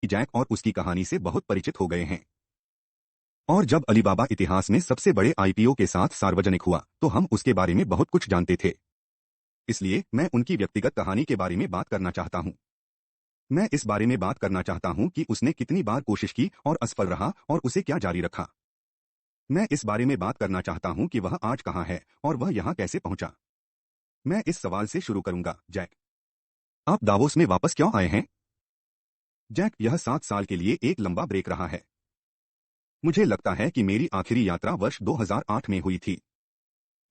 Jack और उसकी कहानी से बहुत परिचित हो गए हैं। और जब अलीबाबा इतिहास में सबसे बड़े आईपीओ के साथ सार्वजनिक हुआ तो हम उसके बारे में बहुत कुछ जानते थे। इसलिए मैं उनकी व्यक्तिगत कहानी के बारे में बात करना चाहता हूं। मैं इस बारे में बात करना चाहता हूं कि उसने कितनी बार कोशिश की और असफल रहा और उसे क्या जारी रखा। मैं इस बारे में बात करना चाहता हूं कि वह आज कहां है और वह यहां कैसे पहुंचा। मैं इस सवाल से शुरू करूंगा, जैक, आप दावोस में वापस क्यों आए हैं? जैक, यह 7 साल के लिए एक लंबा ब्रेक रहा है। मुझे लगता है कि मेरी आखिरी यात्रा वर्ष 2008 में हुई थी,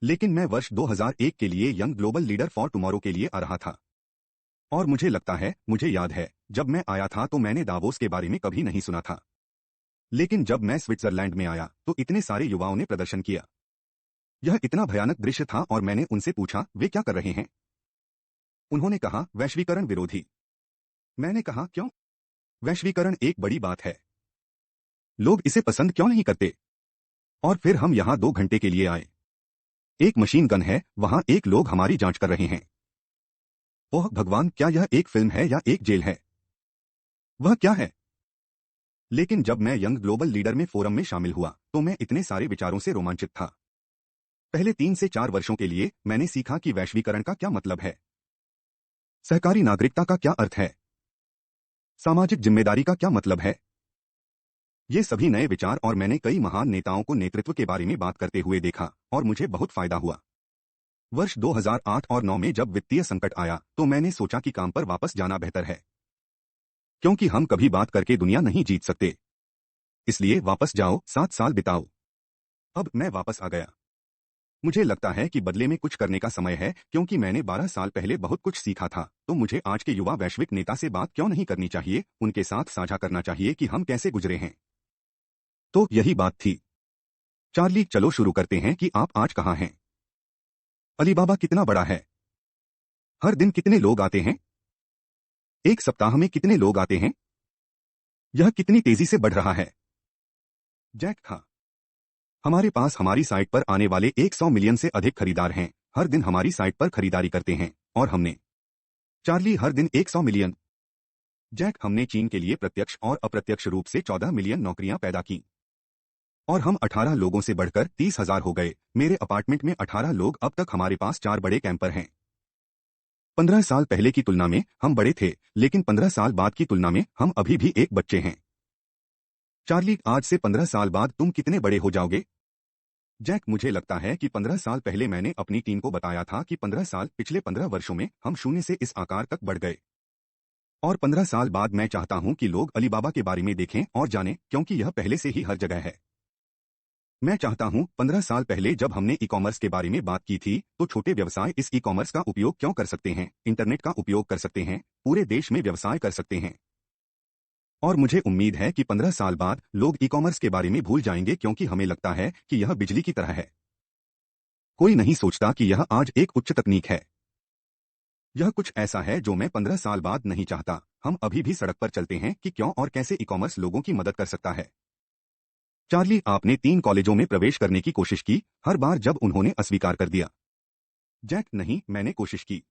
लेकिन मैं वर्ष 2001 के लिए young global leader for tomorrow के लिए आ रहा था। और मुझे लगता है, मुझे याद है, जब मैं आया था तो मैंने दावोस के बारे में कभी नहीं सुना था। लेकिन जब मैं स्विट्जरलैंड में आया तो इतने सारे युवाओं ने प्रदर्शन किया। यह इतना भयानक दृश्य था और मैंने उनसे पूछा, वे क्या कर रहे हैं? उन्होंने कहा, वैश्वीकरण विरोधी। मैंने कहा, क्यों? वैश्वीकरण एक बड़ी बात है। लोग इसे पसंद क्यों नहीं करते? और फिर हम यहां 2 घंटे के लिए आए। एक मशीन गन है, वहां एक लोग हमारी जांच कर रहे हैं। ओह भगवान, क्या यह एक फिल्म है या एक जेल है? वह क्या है? लेकिन जब मैं यंग ग्लोबल लीडर में फोरम में शामिल हुआ तो मैं इतने सारे विचारों से रोमांचित था। पहले 3 से 4 वर्षों के लिए मैंने सीखा कि वैश्वीकरण का क्या मतलब है, सहकारी नागरिकता का क्या अर्थ है, सामाजिक जिम्मेदारी का क्या मतलब है। ये सभी नए विचार और मैंने कई महान नेताओं को नेतृत्व के बारे में बात करते हुए देखा और मुझे बहुत फायदा हुआ। वर्ष 2008 और 9 में जब वित्तीय संकट आया तो मैंने सोचा कि काम पर वापस जाना बेहतर है, क्योंकि हम कभी बात करके दुनिया नहीं जीत सकते। इसलिए वापस जाओ, 7 साल बिताओ। अब मैं वापस आ गया। मुझे लगता है कि बदले में कुछ करने का समय है, क्योंकि मैंने 12 साल पहले बहुत कुछ सीखा था। तो मुझे आज के युवा वैश्विक नेता से बात क्यों नहीं करनी चाहिए, उनके साथ साझा करना चाहिए कि हम कैसे गुजरे हैं। तो यही बात थी। चार्ली, चलो शुरू करते हैं कि आप आज कहां हैं। अलीबाबा कितना बड़ा है? हर दिन कितने लोग आते हैं? एक सप्ताह में कितने लोग आते हैं? यह कितनी तेजी से बढ़ रहा है? जैक, हाँ, हमारे पास हमारी साइट पर आने वाले 100 मिलियन से अधिक खरीदार हैं, हर दिन हमारी साइट पर खरीदारी करते हैं। और हमने, चार्ली, हर दिन 100 मिलियन। जैक, हमने चीन के लिए प्रत्यक्ष और अप्रत्यक्ष रूप से 14 मिलियन नौकरियां पैदा की। और हम 18 लोगों से बढ़कर 30,000 हो गए। मेरे अपार्टमेंट में 18 लोग। अब तक हमारे पास 4 बड़े कैंपर हैं। 15 साल पहले की तुलना में हम बड़े थे, लेकिन 15 साल बाद की तुलना में हम अभी भी एक बच्चे हैं। चार्ली, आज से 15 साल बाद तुम कितने बड़े हो जाओगे? जैक, मुझे लगता है कि 15 साल पहले मैंने अपनी टीम को बताया था कि 15 साल, पिछले 15 वर्षों में हम शून्य से इस आकार तक बढ़ गए। और 15 साल बाद मैं चाहता हूं कि लोग अलीबाबा के बारे में देखें और जानें, क्योंकि यह पहले से ही हर जगह है। मैं चाहता हूं, 15 साल पहले जब हमने ई कॉमर्स के बारे में बात की थी तो छोटे व्यवसाय इस ई कॉमर्स का उपयोग क्यों कर सकते हैं, इंटरनेट का उपयोग कर सकते हैं, पूरे देश में व्यवसाय कर सकते हैं। और मुझे उम्मीद है कि 15 साल बाद लोग ई कॉमर्स के बारे में भूल जाएंगे, क्योंकि हमें लगता है कि यह बिजली की तरह है। कोई नहीं सोचता कि यह आज एक उच्च तकनीक है। यह कुछ ऐसा है जो मैं 15 साल बाद नहीं चाहता। हम अभी भी सड़क पर चलते हैं कि क्यों और कैसे ई कॉमर्स लोगों की मदद कर सकता है। चार्ली, आपने 3 कॉलेजों में प्रवेश करने की कोशिश की, हर बार जब उन्होंने अस्वीकार कर दिया। जैक, नहीं, मैंने कोशिश की।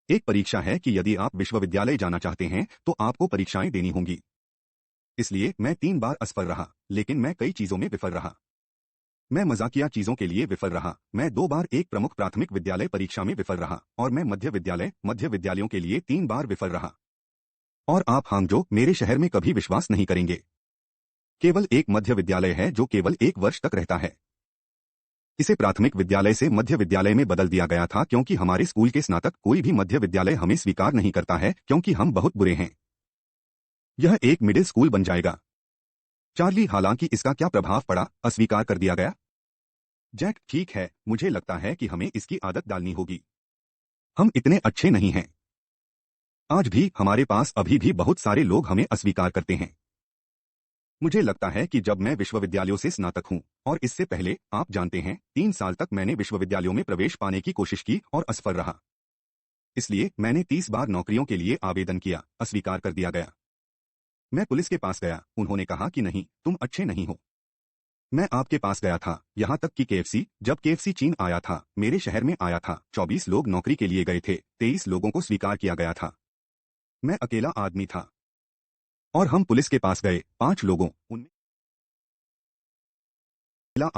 एक परीक्षा है कि यदि आप विश्वविद्यालय जाना चाहते हैं तो आपको परीक्षाएं देनी होंगी। इसलिए मैं 3 बार असफल रहा, लेकिन मैं कई चीजों में विफल रहा। मैं मजाकिया चीजों के लिए विफल रहा। मैं 2 बार एक प्रमुख प्राथमिक विद्यालय परीक्षा में विफल रहा और मैं मध्य विद्यालयों के लिए 3 बार विफल रहा। और आप हांगजो, मेरे शहर में कभी विश्वास नहीं करेंगे। केवल एक मध्य विद्यालय है जो केवल 1 वर्ष तक रहता है। इसे प्राथमिक विद्यालय से मध्य विद्यालय में बदल दिया गया था, क्योंकि हमारे स्कूल के स्नातक कोई भी मध्य विद्यालय हमें स्वीकार नहीं करता है, क्योंकि हम बहुत बुरे हैं। यह एक मिडिल स्कूल बन जाएगा। चार्ली, हालांकि इसका क्या प्रभाव पड़ा, अस्वीकार कर दिया गया। जैक, ठीक है, मुझे लगता है कि हमें इसकी आदत डालनी होगी। हम इतने अच्छे नहीं हैं। आज भी हमारे पास अभी भी बहुत सारे लोग हमें अस्वीकार करते हैं। मुझे लगता है कि जब मैं विश्वविद्यालयों से स्नातक हूं, और इससे पहले, आप जानते हैं, 3 साल तक मैंने विश्वविद्यालयों में प्रवेश पाने की कोशिश की और असफल रहा। इसलिए मैंने 30 बार नौकरियों के लिए आवेदन किया, अस्वीकार कर दिया गया। मैं पुलिस के पास गया, उन्होंने कहा कि नहीं, तुम अच्छे नहीं हो। मैं आपके पास गया था, यहां तक कि केएफसी, जब केएफसी चीन आया था, मेरे शहर में आया था, 24 लोग नौकरी के लिए गए थे, 23 लोगों को स्वीकार किया गया था। मैं अकेला आदमी था। और हम पुलिस के पास गए। 5 लोगों उनमें मिला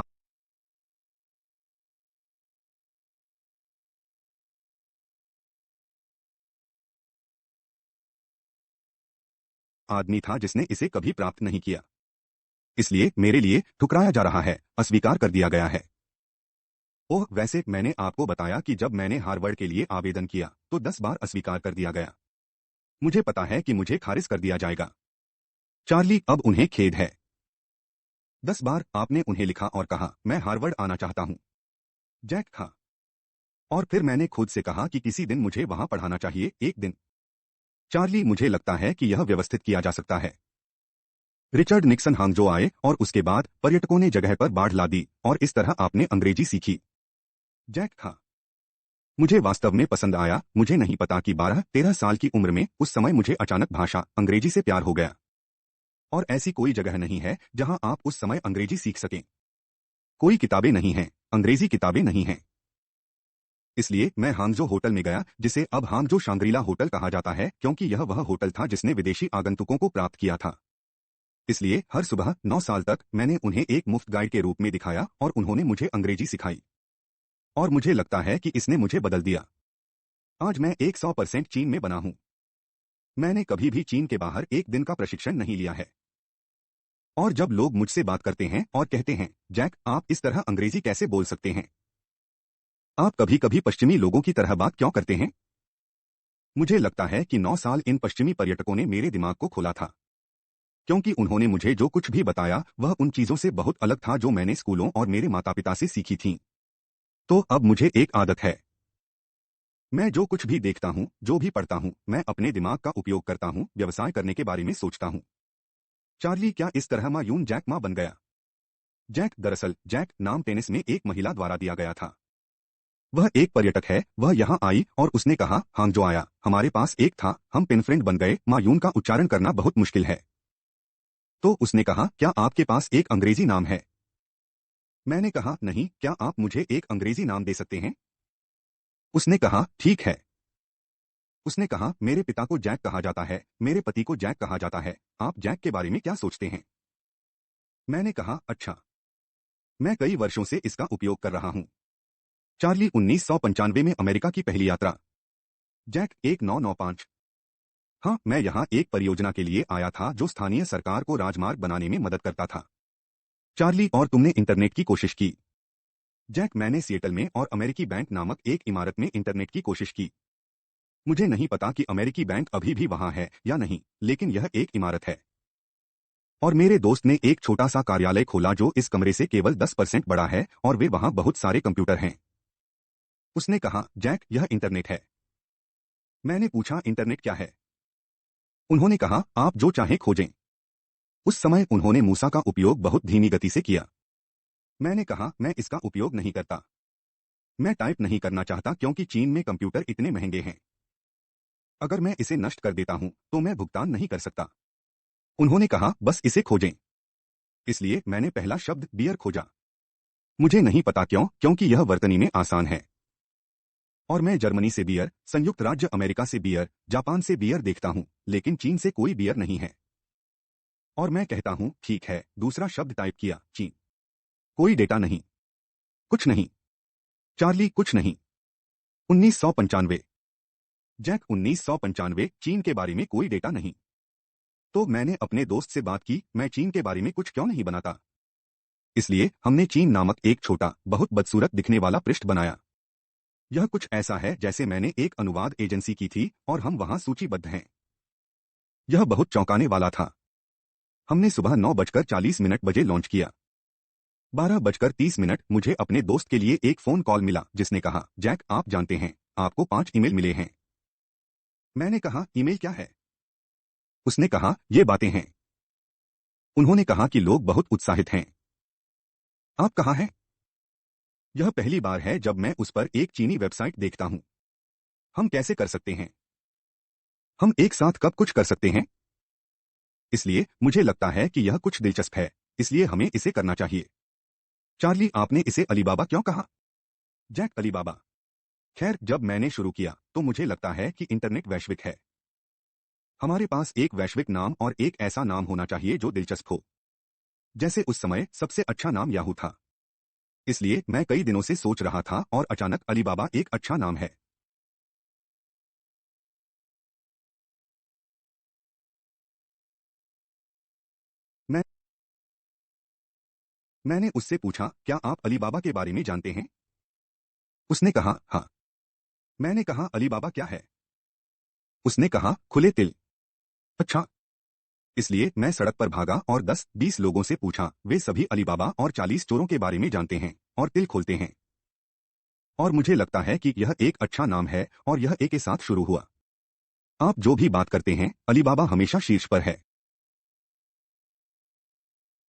आदमी था जिसने इसे कभी प्राप्त नहीं किया। इसलिए मेरे लिए ठुकराया जा रहा है, अस्वीकार कर दिया गया है। ओह, वैसे मैंने आपको बताया कि जब मैंने हार्वर्ड के लिए आवेदन किया तो 10 बार अस्वीकार कर दिया गया। मुझे पता है कि मुझे खारिज कर दिया जाएगा। चार्ली, अब उन्हें खेद है। 10 बार आपने उन्हें लिखा और कहा, मैं हार्वर्ड आना चाहता हूं। जैक, हाँ। और फिर मैंने खुद से कहा कि किसी दिन मुझे वहां पढ़ाना चाहिए, एक दिन। चार्ली, मुझे लगता है कि यह व्यवस्थित किया जा सकता है। रिचर्ड निक्सन हांगजो आए और उसके बाद पर्यटकों ने जगह पर बाढ़ ला दी और इस तरह आपने अंग्रेजी सीखी। जैक, हाँ। मुझे वास्तव में पसंद आया। मुझे नहीं पता कि 12-13 साल की उम्र में उस समय मुझे अचानक भाषा अंग्रेजी से प्यार हो गया। और ऐसी कोई जगह नहीं है जहां आप उस समय अंग्रेजी सीख सकें। कोई किताबें नहीं हैं, अंग्रेजी किताबें नहीं हैं। इसलिए मैं हांगजो होटल में गया, जिसे अब हांगजो शांग्रीला होटल कहा जाता है, क्योंकि यह वह होटल था जिसने विदेशी आगंतुकों को प्राप्त किया था। इसलिए हर सुबह 9 साल तक मैंने उन्हें एक मुफ्त गाइड के रूप में दिखाया और उन्होंने मुझे अंग्रेजी सिखाई। और मुझे लगता है कि इसने मुझे बदल दिया। आज मैं 100% चीन में बना हूं। मैंने कभी भी चीन के बाहर एक दिन का प्रशिक्षण नहीं लिया है। और जब लोग मुझसे बात करते हैं और कहते हैं, जैक, आप इस तरह अंग्रेजी कैसे बोल सकते हैं? आप कभी कभी पश्चिमी लोगों की तरह बात क्यों करते हैं? मुझे लगता है कि 9 साल इन पश्चिमी पर्यटकों ने मेरे दिमाग को खोला था, क्योंकि उन्होंने मुझे जो कुछ भी बताया वह उन चीजों से बहुत अलग था जो मैंने स्कूलों और मेरे माता पिता से सीखी थीं। तो अब मुझे एक आदत है। मैं जो कुछ भी देखता हूं, जो भी पढ़ता हूं, मैं अपने दिमाग का उपयोग करता हूं, व्यवसाय करने के बारे में सोचता हूं। चार्ली, क्या इस तरह मायून जैक मा बन गया? जैक, दरअसल जैक नाम टेनिस में एक महिला द्वारा दिया गया था। वह एक पर्यटक है। वह यहाँ आई और उसने कहा, हांगजो आया, हमारे पास एक था, हम पिनफ्रेंड बन गए। मायून का उच्चारण करना बहुत मुश्किल है। तो उसने कहा, क्या आपके पास एक अंग्रेजी नाम है? मैंने कहा, नहीं, क्या आप मुझे एक अंग्रेजी नाम दे सकते हैं? उसने कहा, ठीक है। उसने कहा, मेरे पिता को जैक कहा जाता है, मेरे पति को जैक कहा जाता है, आप जैक के बारे में क्या सोचते हैं? मैंने कहा, अच्छा। मैं कई वर्षों से इसका उपयोग कर रहा हूं। चार्ली, 1995 में अमेरिका की पहली यात्रा। जैक, 1995। हाँ, मैं यहाँ एक परियोजना के लिए आया था जो स्थानीय सरकार को राजमार्ग बनाने में मदद करता था। चार्ली, और तुमने इंटरनेट की कोशिश की? जैक, मैंने सिएटल में और अमेरिकी बैंक नामक एक इमारत में इंटरनेट की कोशिश की। मुझे नहीं पता कि अमेरिकी बैंक अभी भी वहां है या नहीं, लेकिन यह एक इमारत है। और मेरे दोस्त ने एक छोटा सा कार्यालय खोला जो इस कमरे से केवल 10% बड़ा है और वे वहां बहुत सारे कंप्यूटर हैं। उसने कहा, जैक, यह इंटरनेट है। मैंने पूछा, इंटरनेट क्या है? उन्होंने कहा, आप जो चाहें खोजें। उस समय उन्होंने मूसा का उपयोग बहुत धीमी गति से किया। मैंने कहा, मैं इसका उपयोग नहीं करता। मैं टाइप नहीं करना चाहता क्योंकि चीन में कंप्यूटर इतने महंगे हैं। अगर मैं इसे नष्ट कर देता हूं तो मैं भुगतान नहीं कर सकता। उन्होंने कहा, बस इसे खोजें। इसलिए मैंने पहला शब्द बियर खोजा। मुझे नहीं पता क्यों, क्योंकि यह वर्तनी में आसान है। और मैं जर्मनी से बियर, संयुक्त राज्य अमेरिका से बियर, जापान से बियर देखता हूं, लेकिन चीन से कोई बियर नहीं है। और मैं कहता हूं, ठीक है, दूसरा शब्द टाइप किया, चीन। कोई डेटा नहीं। कुछ नहीं। चार्ली, कुछ नहीं। 1995। जैक, 1995, चीन के बारे में कोई डेटा नहीं। तो मैंने अपने दोस्त से बात की, मैं चीन के बारे में कुछ क्यों नहीं बनाता? इसलिए हमने चीन नामक एक छोटा, बहुत बदसूरत दिखने वाला पृष्ठ बनाया। यह कुछ ऐसा है जैसे मैंने एक अनुवाद एजेंसी की थी और हम वहां सूचीबद्ध हैं। यह बहुत चौंकाने वाला था। हमने सुबह 9:40 बजे लॉन्च किया। 12:30 मुझे अपने दोस्त के लिए एक फोन कॉल मिला जिसने कहा, जैक, आप जानते हैं, आपको 5 ईमेल मिले हैं। मैंने कहा, ईमेल क्या है? उसने कहा, ये बातें हैं। उन्होंने कहा कि लोग बहुत उत्साहित हैं। आप कहाँ हैं? यह पहली बार है जब मैं उस पर एक चीनी वेबसाइट देखता हूं। हम कैसे कर सकते हैं? हम एक साथ कब कुछ कर सकते हैं? इसलिए मुझे लगता है कि यह कुछ दिलचस्प है, इसलिए हमें इसे करना चाहिए। चार्ली, आपने इसे अलीबाबा क्यों कहा? Jack, Alibaba. खैर, जब मैंने शुरू किया तो मुझे लगता है कि इंटरनेट वैश्विक है। हमारे पास एक वैश्विक नाम और एक ऐसा नाम होना चाहिए जो दिलचस्प हो। जैसे उस समय सबसे अच्छा नाम याहू था। इसलिए मैं कई दिनों से सोच रहा था और अचानक अलीबाबा एक अच्छा नाम है। मैं मैंने उससे पूछा, क्या आप अलीबाबा के बारे में जानते हैं? उसने कहा, हाँ। मैंने कहा, अलीबाबा क्या है? उसने कहा, खुले तिल। अच्छा। इसलिए मैं सड़क पर भागा और 10-20 लोगों से पूछा, वे सभी अलीबाबा और 40 चोरों के बारे में जानते हैं और तिल खोलते हैं। और मुझे लगता है कि यह एक अच्छा नाम है और यह ए के साथ शुरू हुआ। आप जो भी बात करते हैं, अलीबाबा हमेशा शीर्ष पर है।